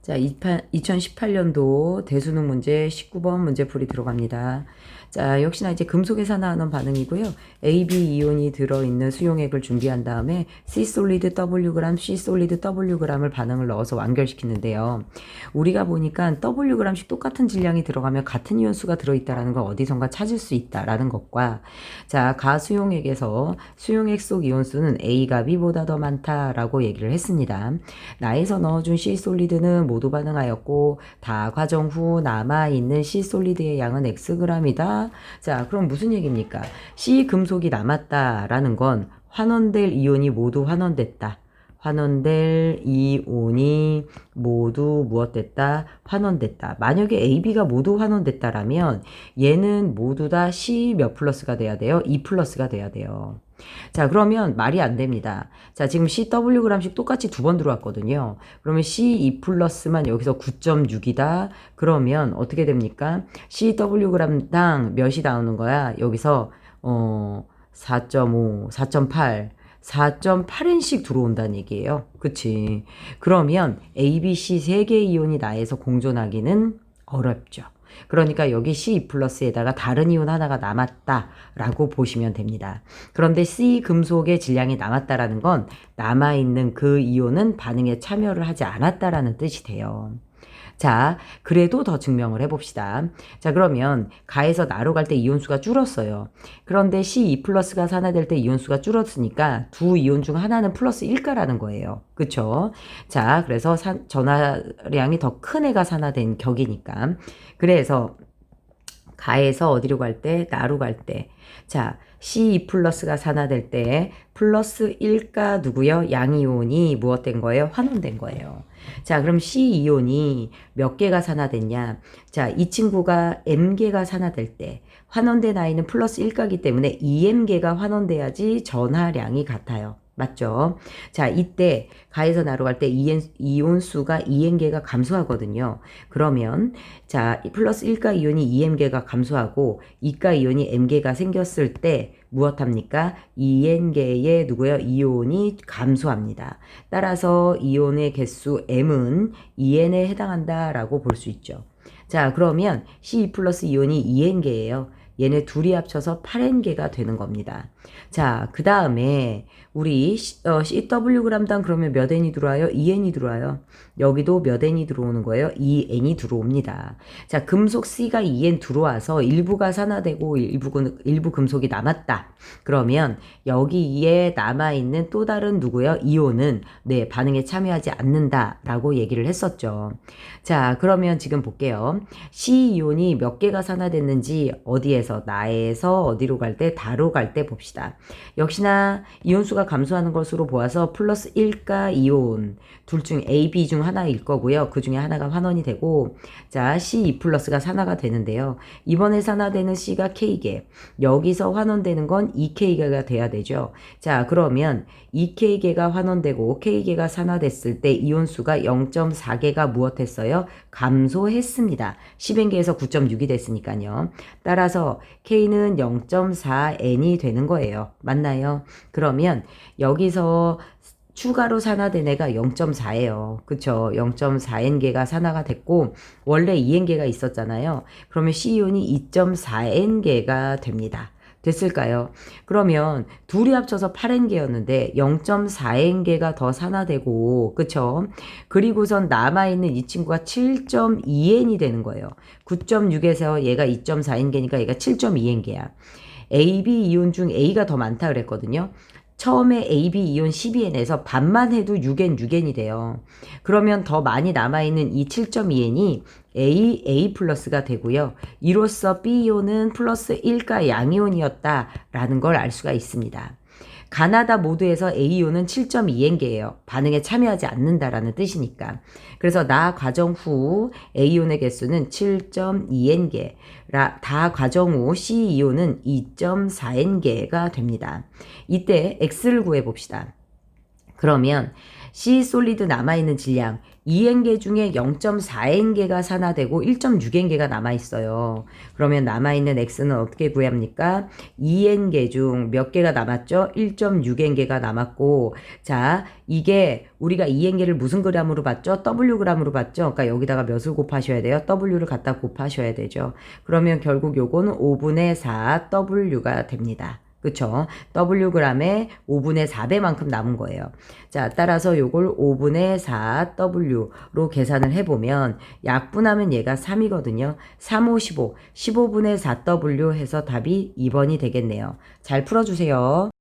자, 2018년도 대수능 문제 19번 문제풀이 들어갑니다. 자, 역시나 이제 금속에서 나오는 반응이고요. AB 이온이 들어있는 수용액을 준비한 다음에 C 솔리드 Wg, C 솔리드 Wg을 반응을 넣어서 완결시키는데요. 우리가 보니까 Wg씩 똑같은 질량이 들어가면 같은 이온수가 들어있다는 걸 어디선가 찾을 수 있다라는 것과, 자, 가수용액에서 수용액 속 이온수는 A가 B보다 더 많다라고 얘기를 했습니다. 나에서 넣어준 C 솔리드는 모두 반응하였고 다 과정 후 남아있는 C 솔리드의 양은 Xg이다. 자, 그럼 무슨 얘기입니까? C 금속이 남았다라는 건 환원될 이온이 모두 환원됐다. 환원될 이온이 모두 무엇됐다? 환원됐다. 만약에 AB가 모두 환원됐다라면 얘는 모두 다 C 몇 플러스가 돼야 돼요? E 플러스가 돼야 돼요. 자, 그러면 말이 안 됩니다. 자, 지금 CWg씩 똑같이 두 번 들어왔거든요. 그러면 C2 플러스만 여기서 9.6이다. 그러면 어떻게 됩니까? CWg당 몇이 나오는 거야? 여기서 4.5, 4.8, 4.8n씩 들어온다는 얘기예요. 그치? 그러면 A, B, C 세 개의 이온이 나에서 공존하기는 어렵죠. 그러니까 여기 C 플러스에다가 다른 이온 하나가 남았다라고 보시면 됩니다. 그런데 C 금속의 질량이 남았다라는 건 남아있는 그 이온은 반응에 참여를 하지 않았다라는 뜻이 돼요. 자, 그래도 더 증명을 해봅시다. 자, 그러면 가에서 나로 갈 때 이온수가 줄었어요. 그런데 C2 플러스가 산화될 때 이온수가 줄었으니까 두 이온 중 하나는 플러스 1가라는 거예요. 그쵸? 자, 그래서 전하량이 더 큰 애가 산화된 격이니까. 그래서 가에서 어디로 갈 때? 나로 갈 때. 자, C2 플러스가 산화될 때 플러스 1가 누구요? 양이온이 무엇된 거예요? 환원된 거예요. 자, 그럼 C이온이 몇 개가 산화됐냐? 자, 이 친구가 M개가 산화될 때 환원된 아이는 플러스 1가기 때문에 2M개가 환원돼야지 전하량이 같아요. 맞죠? 자, 이때 가에서 나로 갈 때 이온수가 2N개가 감소하거든요. 그러면 자, 플러스 1가 이온이 2M개가 감소하고 2가 이온이 M개가 생겼을 때 무엇합니까? 2N개의 누구요? 이온이 감소합니다. 따라서 이온의 개수 M은 2N에 해당한다라고 볼 수 있죠. 자, 그러면 C2 플러스 이온이 2N개예요. 얘네 둘이 합쳐서 8N개가 되는 겁니다. 자, 그 다음에 우리 CWg당 그러면 몇 N이 들어와요? 2N이 들어와요. 여기도 몇 N이 들어오는 거예요? 2N이 들어옵니다. 자, 금속 C가 2N 들어와서 일부가 산화되고 일부 금속이 남았다. 그러면 여기에 남아있는 또 다른 누구요? 이온은 네, 반응에 참여하지 않는다라고 얘기를 했었죠. 자, 그러면 지금 볼게요. C이온이 몇 개가 산화됐는지 어디에서? 나에서 어디로 갈 때? 다로 갈 때 봅시다. 역시나 이온수가 감소하는 것으로 보아서 플러스 1가 이온 둘 중 A, B 중 하나일 거고요. 그 중에 하나가 환원이 되고 자, C2 플러스가 산화가 되는데요. 이번에 산화되는 C가 K개 여기서 환원되는 건 2K개가 돼야 되죠. 자, 그러면 2K개가 환원되고 K개가 산화됐을 때 이온수가 0.4개가 무엇했어요? 감소했습니다. 10N개에서 9.6이 됐으니까요. 따라서 K는 0.4N이 되는 거예요. 맞나요? 그러면 여기서 추가로 산화된 애가 0.4예요. 그쵸? 0.4N개가 산화가 됐고 원래 2N개가 있었잖아요. 그러면 C이온이 2.4N개가 됩니다. 됐을까요? 그러면 둘이 합쳐서 8N개였는데 0.4N개가 더 산화되고 그쵸? 그리고선 남아있는 이 친구가 7.2N이 되는 거예요. 9.6에서 얘가 2.4N개니까 얘가 7.2N개야. AB 이온 중 A가 더 많다 그랬거든요. 처음에 AB 이온 12N에서 반만 해도 6N, 6N이 돼요. 그러면 더 많이 남아있는 이 7.2N이 A 플러스가 되고요. 이로써 B이온은 플러스 1가 양이온이었다라는 걸 알 수가 있습니다. 가나다 모두에서 A이온은 7.2N개예요. 반응에 참여하지 않는다라는 뜻이니까. 그래서 나 과정 후 A이온의 개수는 7.2N개, 다 과정 후 C이온은 2.4N개가 됩니다. 이때 X를 구해봅시다. 그러면 C 솔리드 남아있는 질량 2N개 중에 0.4N개가 산화되고 1.6N개가 남아있어요. 그러면 남아있는 X는 어떻게 구합니까? 2N개 중 몇 개가 남았죠? 1.6N개가 남았고, 자, 이게 우리가 2N개를 무슨 그램으로 봤죠? Wg으로 봤죠? 그러니까 여기다가 몇을 곱하셔야 돼요? W를 갖다 곱하셔야 되죠. 그러면 결국 요거는 5분의 4 W가 됩니다. 그쵸? Wg에 5분의 4배만큼 남은 거예요. 자, 따라서 요걸 5분의 4W로 계산을 해보면 약분하면 얘가 3이거든요. 3, 5, 15. 15분의 4W 해서 답이 2번이 되겠네요. 잘 풀어주세요.